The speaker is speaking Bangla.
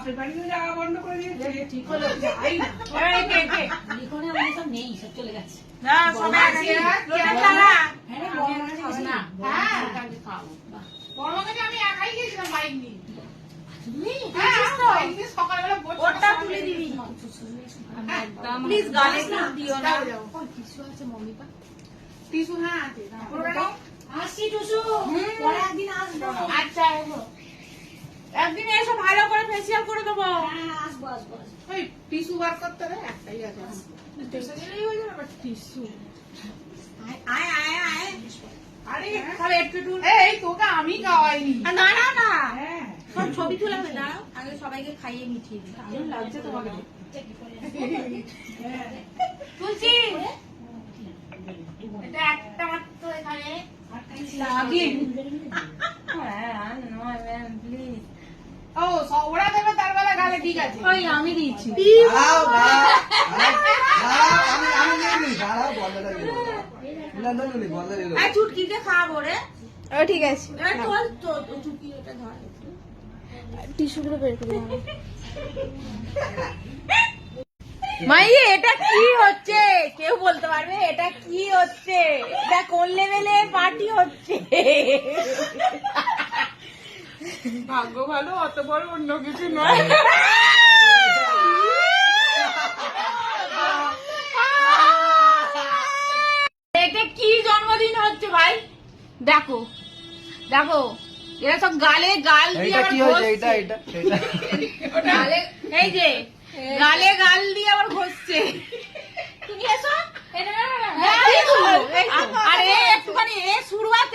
বাপের বাড়িতে যাওয়া বন্ধ করে দিয়েছে। ঠিক হলো যাই না লিখনে আমাদের সব নেই সব চলে গেছে না সবাই আছে চালা হ্যাঁ বড় মানে খাস না হ্যাঁ আমি খাবো বড় মাকে আমি একাই গেছিলাম বাইক নিয়ে তুমি বাইক নিয়ে সকালবেলা ওটা তুলে দিবি প্লিজ গালে না দিও না কিছু আছে মম্মি পা টিস্যু হ্যাঁ আছে পুরোটা নাও আসছি টুসু পরে একদিন আসবো আচ্ছা একদিন এসো ভালো করে ফেসিয়াল করে দেবো হ্যাঁ আসবো আসবো ওই টিস্যু বার করতে হবে একটাই আছে টিস্যু দিলেই হয়ে যাবে টিস্যু আয় আয় আয় আরে তাহলে একটু একটু এই তোকে আমি খাওয়াইনি না না না হ্যাঁ সব ছবি তুলে হবে না আগে সবাইকে খাইয়ে মিঠিয়ে দিই দারুণ লাগছে তোমাকে তুলছি এটা একটা মাত্র এখানে লাগে প্লিজ ও ওরা দেবে তার বেলা গালে ঠিক আছে ওই আমি দিয়েছি চুটকিতে খাওয়াবো রে ও ঠিক আছে চুটকি এটা ধর টিস্যুগুলো বের করে দাও। মাইয়ে এটা কি হচ্ছে কেউ বলতে পারবে এটা কি হচ্ছে এটা কোন লেভেলের পার্টি হচ্ছে ভাগ্য ভালো অত বড় অন্য কিছু নয় এটা কি জন্মদিন হচ্ছে ভাই দেখো দেখো এরা সব গালে গাল দিয়ে আবার ঘষছে। গালে এই যে গালে গাল দিয়ে আবার ঘষছে তুমি এসো এটা হ্যাঁ, এই তো, এই তো। আর এ একটুখানি এ শুরুয়াত